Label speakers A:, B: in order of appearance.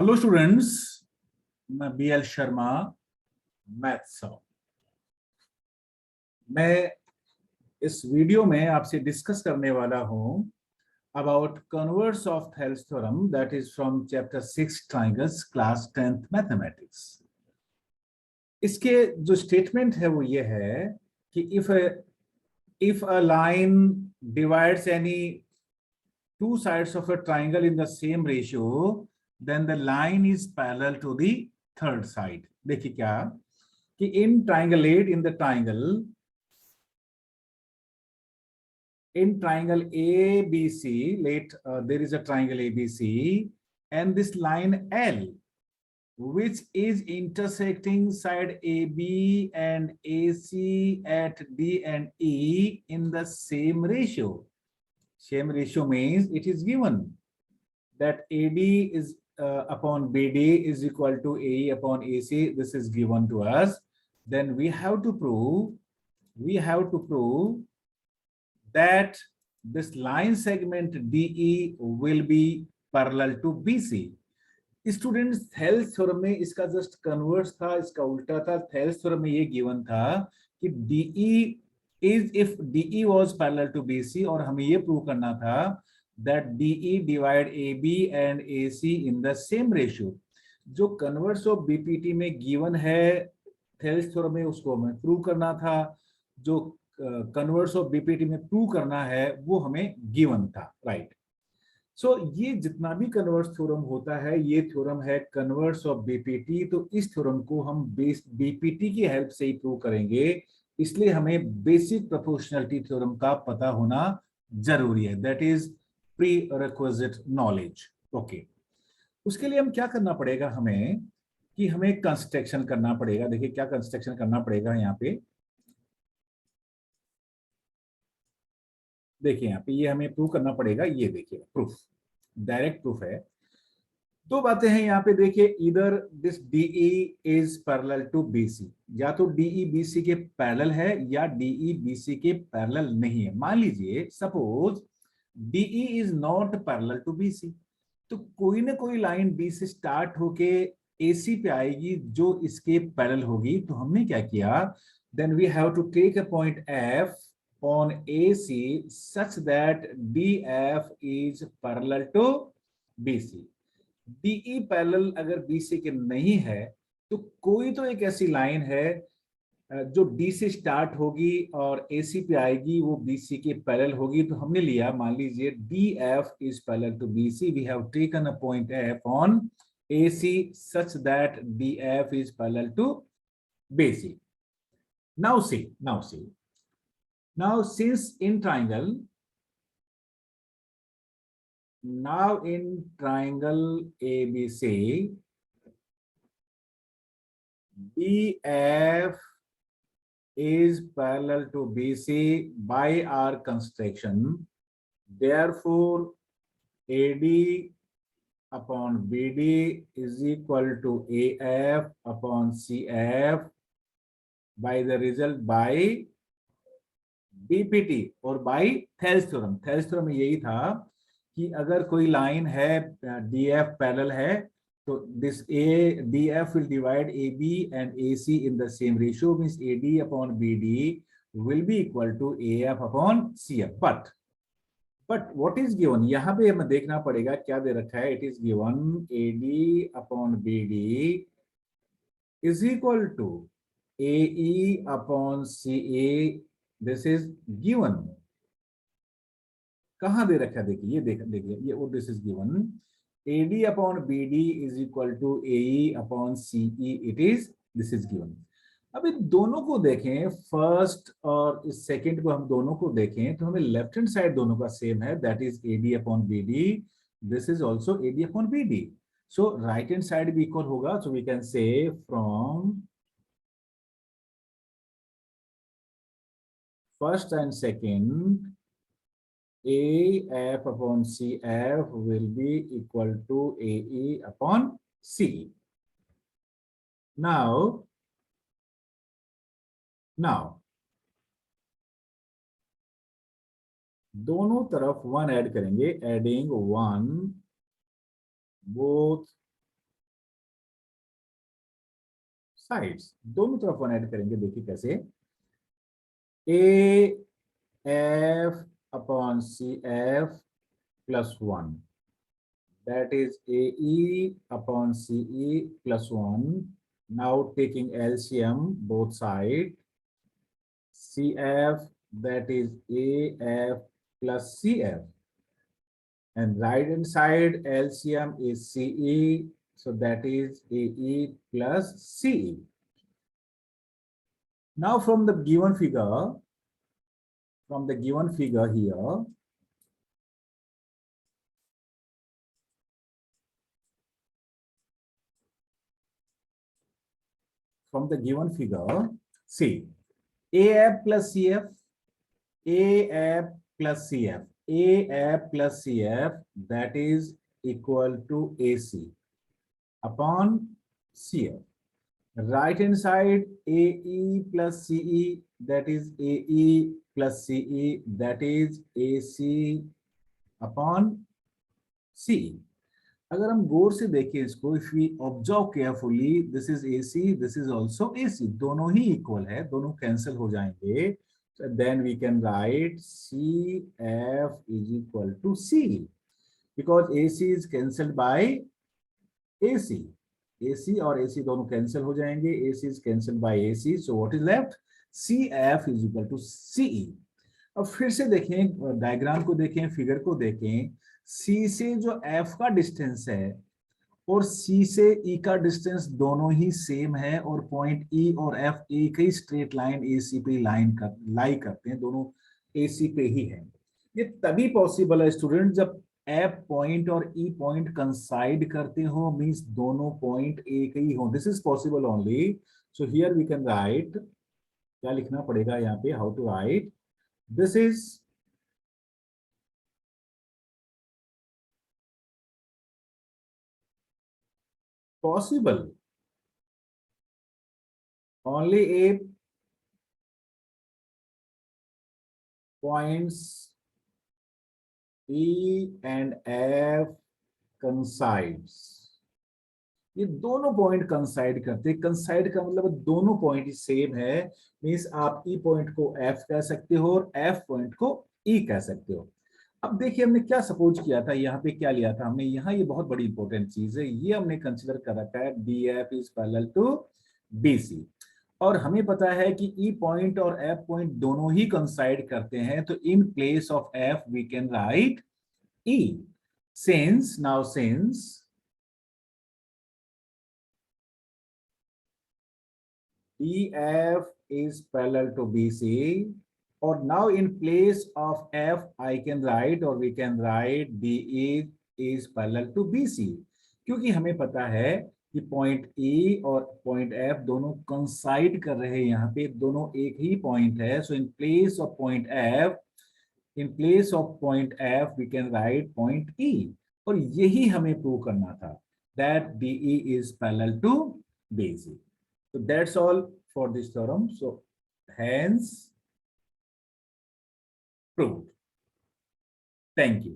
A: Hello students, मैं BL Sharma, maths. मैं इस वीडियो में आपसे डिस्कस करने वाला हूं about converse of Thales theorem, that is from chapter 6 triangles, class 10th mathematics. इसके जो स्टेटमेंट है वो ये है कि if a line divides any two sides of a triangle in the same ratio, then the line is parallel to the third side. देखिए क्या कि in triangulate in triangle ABC, there is a triangle ABC and this line L, which is intersecting side AB and AC at D and E in the same ratio. Same ratio means it is given that AD is upon BD is equal to AE upon AC. This is given to us. Then we have to prove that this line segment DE will be parallel to BC. Students, Thales theorem में इसका just converse था, इसका उल्टा था। Thales theorem में ये given था कि DE is if DE was parallel to BC, और हमें ये प्रूव करना था that DE divide AB and AC in the same ratio। जो कन्वर्स ऑफ BPT में गिवन है थेल्स थ्योरम में, उसको हमें प्रूव करना था। जो कन्वर्स ऑफ BPT में प्रूव करना है वो हमें गिवन था, राइट। सो ये जितना भी कन्वर्स थ्योरम होता है, ये थ्योरम है कन्वर्स ऑफ बीपीटी। तो इस थ्योरम को हम बीपीटी की हेल्प से ही प्रूव करेंगे, इसलिए हमें बेसिक प्रोपोर्शनलिटी थ्योरम का पता होना जरूरी है। That is pre requisite knowledge. Okay, उसके लिए हम क्या करना पड़ेगा, हमें कंस्ट्रक्शन करना पड़ेगा। देखिए क्या कंस्ट्रक्शन करना पड़ेगा यहाँ पे। देखिए यहाँ पे ये हमें प्रूव करना पड़ेगा। ये देखिए प्रूफ, डायरेक्ट प्रूफ है। दो बातें हैं यहाँ पे। देखिए, इधर this DE is parallel to BC, या तो DE BC के पैरेलल है या DE BC के पैरेलल नहीं है। मान लीजिए suppose DE is not parallel to BC, तो कोई ना कोई लाइन B से स्टार्ट होके AC पे आएगी जो इसके पैरेलल होगी। तो हमने क्या किया, then we have to take a point F on AC such that DF is parallel to BC। DE parallel अगर BC के नहीं है तो कोई तो एक ऐसी लाइन है जो D से स्टार्ट होगी और AC पे आएगी, वो BC के पैरेलल होगी। तो हमने लिया, मान लीजिए DF is parallel to BC, we have taken a point F on AC such that DF is parallel to BC। Now see, since in triangle, ABC, DF is parallel to BC by our construction. Therefore, AD upon BD is equal to AF upon CF by the result by BPT और by Thales theorem. Thales theorem में यही था कि अगर कोई line है DF parallel है तो this DF will divide AB and AC in the same ratio, means AD upon BD will be equal to AF upon CF। but what is given, यहाँ पे हमें देखना पड़ेगा क्या दे रखा है। It is given AD upon BD is equal to AE upon CA। This is given. कहां दे रखा है, देखिए ये देखिए ये, और this is given AD upon BD is equal to AE upon CE। This is given. अब इन दोनों को देखें, फर्स्ट और इस सेकंड को हम दोनों को देखें तो हमें लेफ्ट हैंड साइड दोनों का सेम है, that is AD upon BD। This is also AD upon BD। So right hand side भी इक्वल होगा। So we can say from first and second, AF upon CF will be equal to AE upon CE। Now दोनों तरफ 1 add करेंगे, adding 1 both sides, दोनों तरफ 1 add करेंगे। देखिए कैसे, A F upon C F plus 1, that is AE upon CE plus 1. Now taking LCM both side, CF, that is AF plus CF, and right hand side LCM is CE, so that is AE plus CE. Now from the given figure, here, see, AF plus CF, AF plus CF, AF plus CF, that is equal to AC upon CF. Right hand side AE plus CE, that is AE plus CE, that is AC upon CE. अगर हम गौर से देखें इसको, if we observe carefully, this is AC, this is also AC, दोनों ही equal है, दोनों cancel हो जाएंगे। So then we can write CF is equal to CE, because AC is cancelled by AC. AC और AC दोनों cancel हो जाएंगे, AC is cancelled by AC, so what is left? CF is equal to CE. अब फिर से देखें, diagram को देखें, फिगर को देखें, C से जो F का डिस्टेंस है और C से E का डिस्टेंस दोनों ही सेम है, और पॉइंट E और F एक ही स्ट्रेट लाइन AC पे लाई करते हैं, दोनों AC पे ही है। ये तभी पॉसिबल है स्टूडेंट जब F पॉइंट और E पॉइंट कंसाइड करते हो, मींस दोनों पॉइंट एक ही हो। This is possible only, so here we can write, क्या लिखना पड़ेगा यहाँ पे, how to write, this is possible only if points E and F coincides। ये दोनों पॉइंट कंसाइड करते हैं, कंसाइड का मतलब दोनों पॉइंट सेम है, मींस आप ई पॉइंट को एफ कह सकते हो और एफ पॉइंट को ई कह सकते हो। अब देखिए हमने क्या सपोज किया था, यहाँ पे क्या लिया था हमने, यहाँ ये बहुत बड़ी इंपॉर्टेंट चीज है, ये हमने कंसिडर कर रखा है D F is parallel to B C, और हमें पता है कि ई पॉइंट और एफ पॉइंट दोनों ही कंसाइड करते हैं, तो in place of F we can write E, since now since EF is parallel to BC, or now in place of F I can write, or we can write DE is parallel to BC, क्योंकि हमें पता है कि point E और point F दोनों कंसाइड कर रहे हैं, यहाँ पे दोनों एक ही पॉइंट है, so in place of point F, in place of point F we can write point E, और यही हमें प्रूव करना था, that DE is parallel to BC. So that's all for this theorem. So hence proved. Thank you.